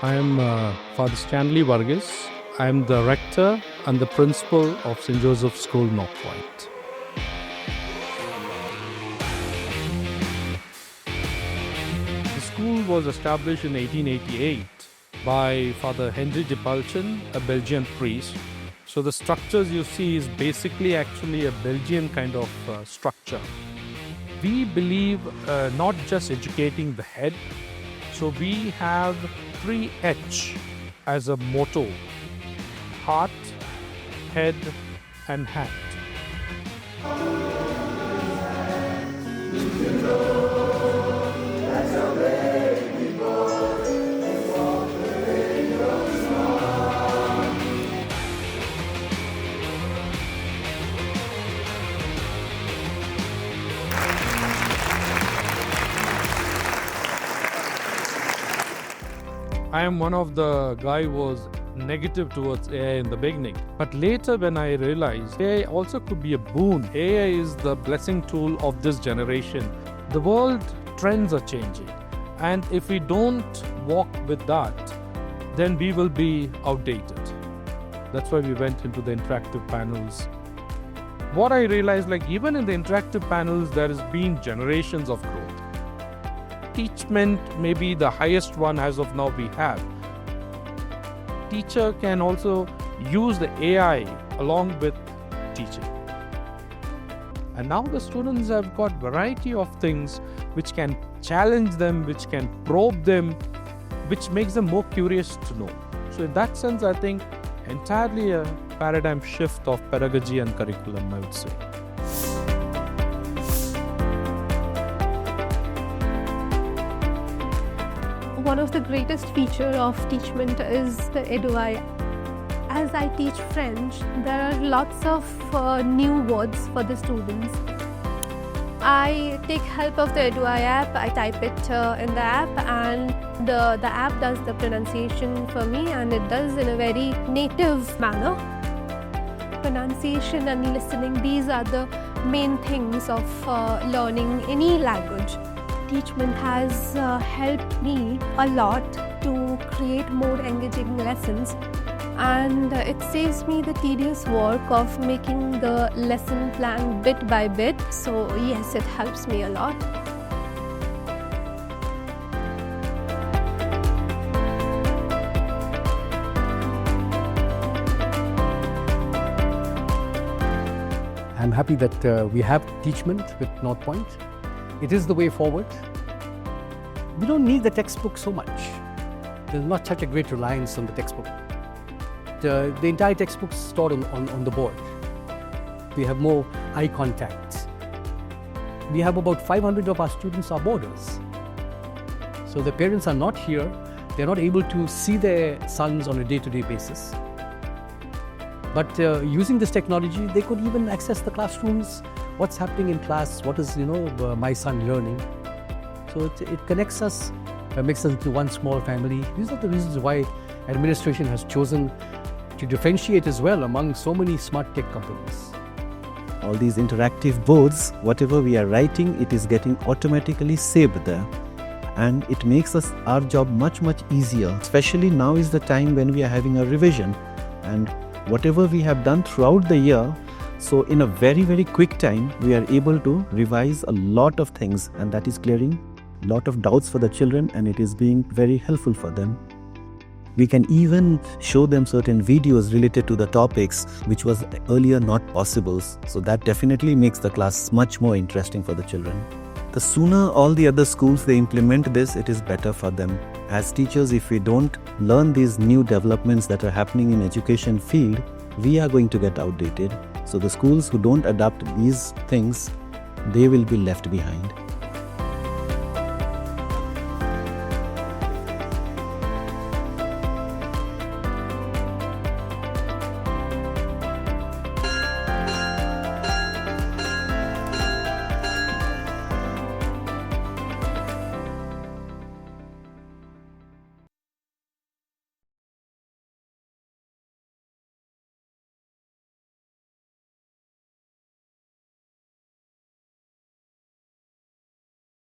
I am Father Stanley Varghese. I am the rector and the principal of St. Joseph's School, North Point. The school was established in 1888 by Father Henry de Palchin, a Belgian priest. So the structures you see is basically actually a Belgian kind of structure. We believe not just educating the head. So we have 3H as a motto: heart, head, and hat. I am one of the guy who was negative towards AI in the beginning. But later when I realized AI also could be a boon. AI is the blessing tool of this generation. The world trends are changing. And if we don't walk with that, then we will be outdated. That's why we went into the interactive panels. What I realized, like even in the interactive panels, there has been generations of growth. Teachmint may be the highest one as of now we have. Teacher can also use the AI along with teaching. And now the students have got variety of things which can challenge them, which can probe them, which makes them more curious to know. So in that sense, I think entirely a paradigm shift of pedagogy and curriculum, I would say. One of the greatest features of Teachmint is the EduAI. As I teach French, there are lots of new words for the students. I take help of the EduAI app, I type it in the app, and the app does the pronunciation for me, and it does in a very native manner. Pronunciation and listening, these are the main things of learning any language. Teachmint has helped me a lot to create more engaging lessons, and it saves me the tedious work of making the lesson plan bit by bit. So yes, it helps me a lot. I'm happy that we have Teachmint with North Point. It is the way forward. We don't need the textbook so much. There's not such a great reliance on the textbook. The entire textbook is stored on the board. We have more eye contact. We have about 500 of our students are boarders. So the parents are not here. They're not able to see their sons on a day-to-day basis. But using this technology, they could even access the classrooms, what's happening in class, what is my son learning. So it connects us, makes us into one small family. These are the reasons why administration has chosen to differentiate as well among so many smart tech companies. All these interactive boards, whatever we are writing, it is getting automatically saved there. And it makes our job much easier. Especially now is the time when we are having a revision. And whatever we have done throughout the year, so in a very quick time, we are able to revise a lot of things, and that is clearing a lot of doubts for the children, and it is being very helpful for them. We can even show them certain videos related to the topics which was earlier not possible. So that definitely makes the class much more interesting for the children. The sooner all the other schools they implement this, it is better for them. As teachers, if we don't learn these new developments that are happening in education field, we are going to get outdated. So the schools who don't adapt these things, they will be left behind.